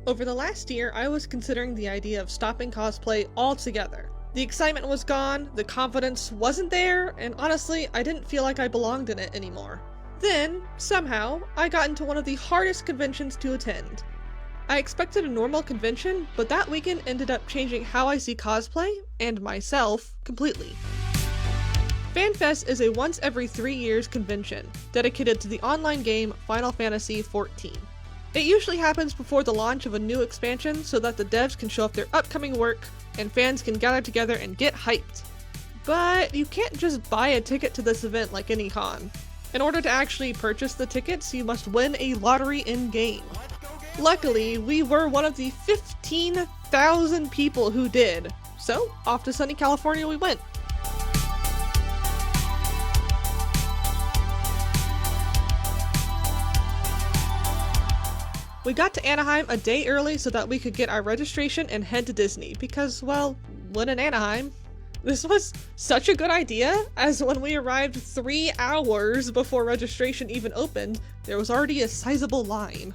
Over the last year, I was considering the idea of stopping cosplay altogether. The excitement was gone, the confidence wasn't there, and honestly, I didn't feel like I belonged in it anymore. Then, somehow, I got into one of the hardest conventions to attend. I expected a normal convention, but that weekend ended up changing how I see cosplay, and myself, completely. FanFest is a once every 3 years convention, dedicated to the online game Final Fantasy XIV. It usually happens before the launch of a new expansion so that the devs can show off their upcoming work, and fans can gather together and get hyped. But you can't just buy a ticket to this event like any con. In order to actually purchase the tickets, you must win a lottery in-game. Luckily, we were one of the 15,000 people who did, so off to sunny California we went. We got to Anaheim a day early so that we could get our registration and head to Disney because, well, when in Anaheim. This was such a good idea, as when we arrived 3 hours before registration even opened, there was already a sizable line.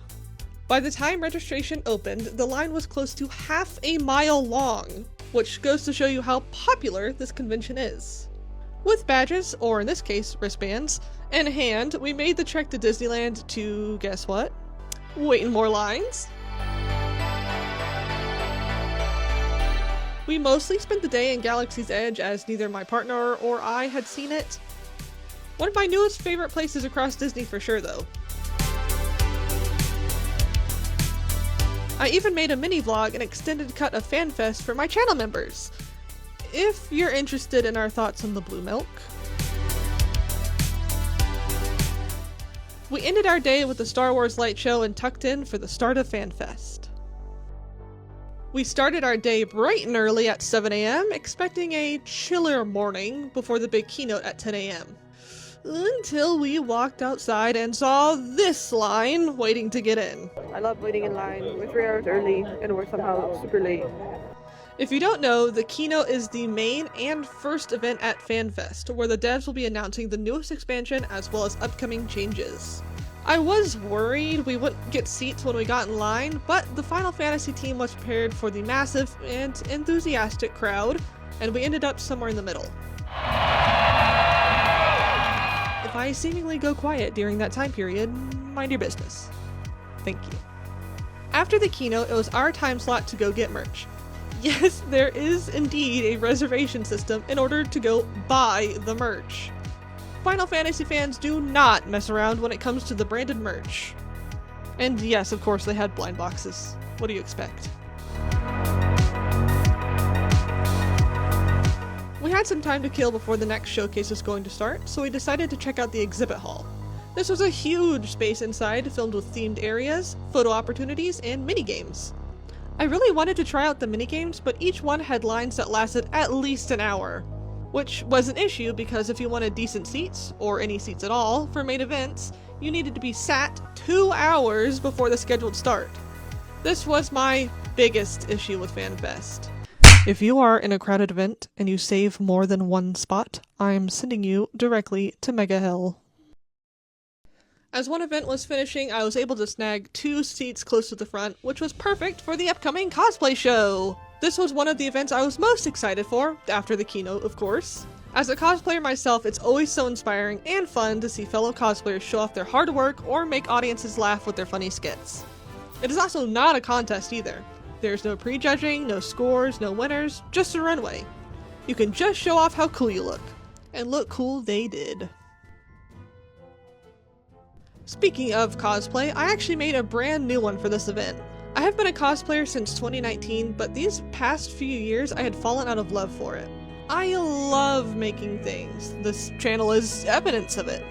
By the time registration opened, the line was close to half a mile long, which goes to show you how popular this convention is. With badges, or in this case, wristbands, in hand, we made the trek to Disneyland to, guess what? Wait in more lines. We mostly spent the day in Galaxy's Edge as neither my partner or I had seen it. One of my newest favorite places across Disney for sure though. I even made a mini vlog and extended cut of FanFest for my channel members, if you're interested in our thoughts on the blue milk. We ended our day with the Star Wars light show and tucked in for the start of FanFest. We started our day bright and early at 7 AM, expecting a chiller morning before the big keynote at 10 AM. Until we walked outside and saw this line waiting to get in. I love waiting in line. We're 3 hours early and we're somehow super late. If you don't know, the keynote is the main and first event at FanFest, where the devs will be announcing the newest expansion as well as upcoming changes. I was worried we wouldn't get seats when we got in line, but the Final Fantasy team was prepared for the massive and enthusiastic crowd, and we ended up somewhere in the middle. If I seemingly go quiet during that time period, mind your business. Thank you. After the keynote, it was our time slot to go get merch. Yes, there is indeed a reservation system in order to go buy the merch. Final Fantasy fans do not mess around when it comes to the branded merch. And yes, of course, they had blind boxes. What do you expect? We had some time to kill before the next showcase was going to start, so we decided to check out the exhibit hall. This was a huge space inside, filled with themed areas, photo opportunities, and minigames. I really wanted to try out the minigames, but each one had lines that lasted at least an hour. Which was an issue because if you wanted decent seats, or any seats at all, for main events, you needed to be sat 2 hours before the scheduled start. This was my biggest issue with FanFest. If you are in a crowded event and you save more than one spot, I'm sending you directly to Mega Hell. As one event was finishing, I was able to snag 2 seats close to the front, which was perfect for the upcoming cosplay show! This was one of the events I was most excited for, after the keynote, of course. As a cosplayer myself, it's always so inspiring and fun to see fellow cosplayers show off their hard work or make audiences laugh with their funny skits. It is also not a contest either. There's no prejudging, no scores, no winners, just a runway. You can just show off how cool you look. And look cool they did. Speaking of cosplay, I actually made a brand new one for this event. I have been a cosplayer since 2019, but these past few years I had fallen out of love for it. I love making things. This channel is evidence of it.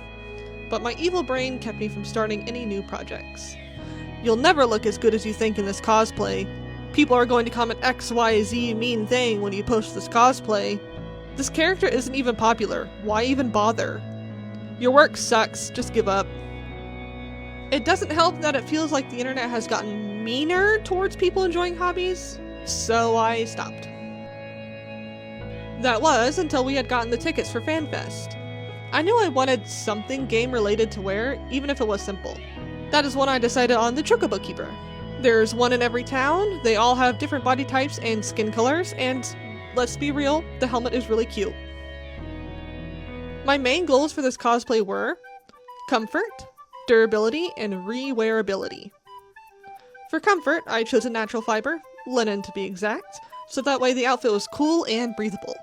But my evil brain kept me from starting any new projects. You'll never look as good as you think in this cosplay. People are going to comment XYZ mean thing when you post this cosplay. This character isn't even popular. Why even bother? Your work sucks, just give up. It doesn't help that it feels like the internet has gotten meaner towards people enjoying hobbies, so I stopped. That was until we had gotten the tickets for FanFest. I knew I wanted something game related to wear, even if it was simple. That is when I decided on the Chocobo Keeper. There's one in every town, they all have different body types and skin colors, and let's be real, the helmet is really cute. My main goals for this cosplay were comfort, durability, and re-wearability. For comfort, I chose a natural fiber, linen to be exact, so that way the outfit was cool and breathable.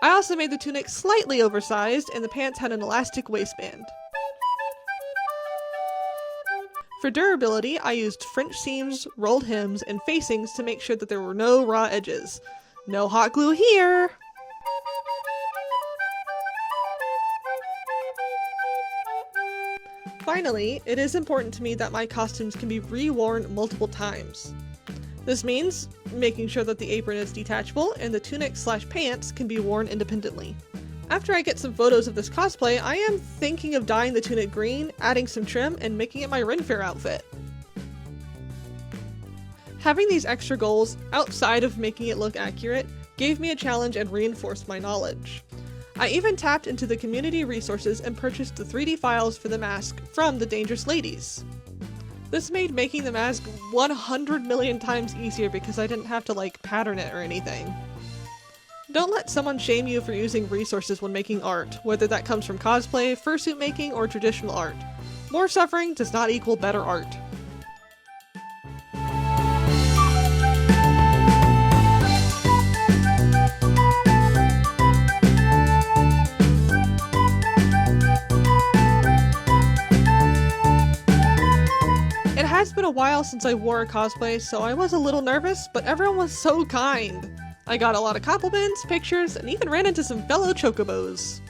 I also made the tunic slightly oversized and the pants had an elastic waistband. For durability, I used French seams, rolled hems, and facings to make sure that there were no raw edges. No hot glue here! Finally, it is important to me that my costumes can be reworn multiple times. This means making sure that the apron is detachable and the tunic/pants can be worn independently. After I get some photos of this cosplay, I am thinking of dyeing the tunic green, adding some trim, and making it my Ren Fair outfit. Having these extra goals, outside of making it look accurate, gave me a challenge and reinforced my knowledge. I even tapped into the community resources and purchased the 3D files for the mask from the Dangerous Ladies. This made making the mask 100 million times easier because I didn't have to pattern it or anything. Don't let someone shame you for using resources when making art, whether that comes from cosplay, fursuit making, or traditional art. More suffering does not equal better art. It has been a while since I wore a cosplay, so I was a little nervous, but everyone was so kind. I got a lot of compliments, pictures, and even ran into some fellow chocobos.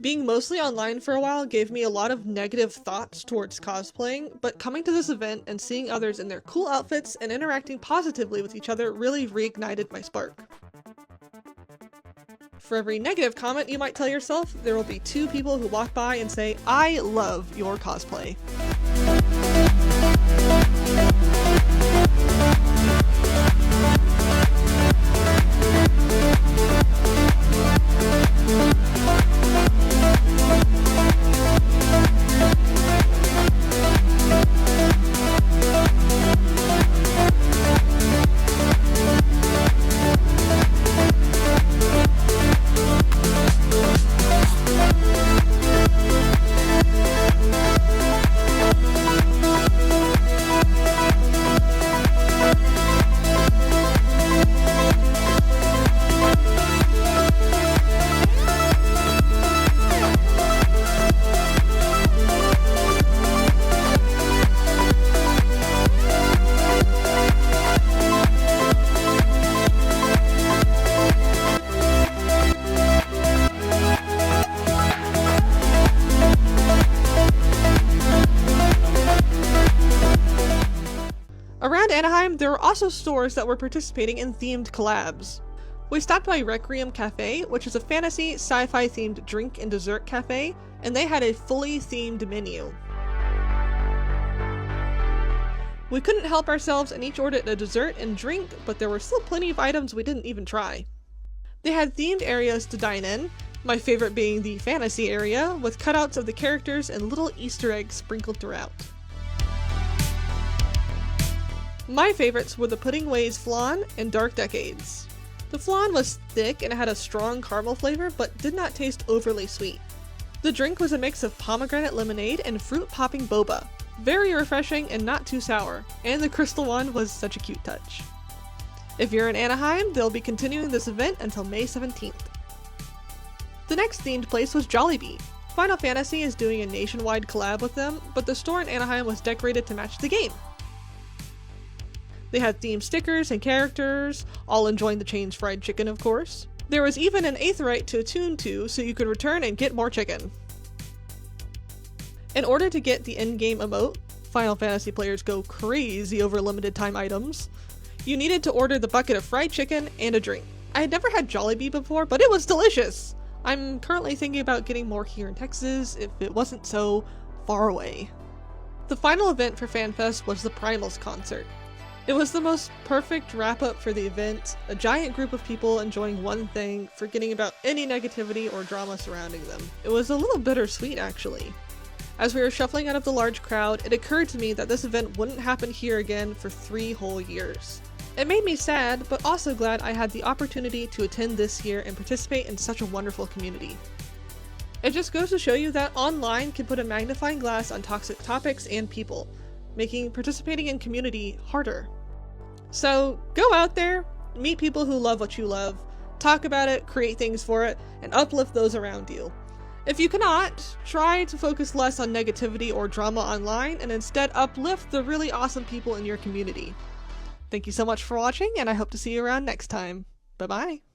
Being mostly online for a while gave me a lot of negative thoughts towards cosplaying, but coming to this event and seeing others in their cool outfits and interacting positively with each other really reignited my spark. For every negative comment you might tell yourself, there will be 2 people who walk by and say, "I love your cosplay." Around Anaheim, there were also stores that were participating in themed collabs. We stopped by Requiem Cafe, which is a fantasy, sci-fi themed drink and dessert cafe, and they had a fully themed menu. We couldn't help ourselves and each ordered a dessert and drink, but there were still plenty of items we didn't even try. They had themed areas to dine in, my favorite being the fantasy area, with cutouts of the characters and little Easter eggs sprinkled throughout. My favorites were the Pudding Ways flan and Dark Decades. The flan was thick and had a strong caramel flavor, but did not taste overly sweet. The drink was a mix of pomegranate lemonade and fruit popping boba. Very refreshing and not too sour, and the crystal one was such a cute touch. If you're in Anaheim, they'll be continuing this event until May 17th. The next themed place was Jollibee. Final Fantasy is doing a nationwide collab with them, but the store in Anaheim was decorated to match the game. They had themed stickers and characters, all enjoying the chain's fried chicken of course. There was even an aetheryte to attune to, so you could return and get more chicken. In order to get the in-game emote, Final Fantasy players go crazy over limited time items, you needed to order the bucket of fried chicken and a drink. I had never had Jollibee before, but it was delicious! I'm currently thinking about getting more here in Texas if it wasn't so far away. The final event for FanFest was the Primals concert. It was the most perfect wrap-up for the event, a giant group of people enjoying one thing, forgetting about any negativity or drama surrounding them. It was a little bittersweet actually. As we were shuffling out of the large crowd, it occurred to me that this event wouldn't happen here again for 3 whole years. It made me sad, but also glad I had the opportunity to attend this year and participate in such a wonderful community. It just goes to show you that online can put a magnifying glass on toxic topics and people, making participating in community harder. So go out there, meet people who love what you love, talk about it, create things for it, and uplift those around you. If you cannot, try to focus less on negativity or drama online and instead uplift the really awesome people in your community. Thank you so much for watching, and I hope to see you around next time. Bye-bye.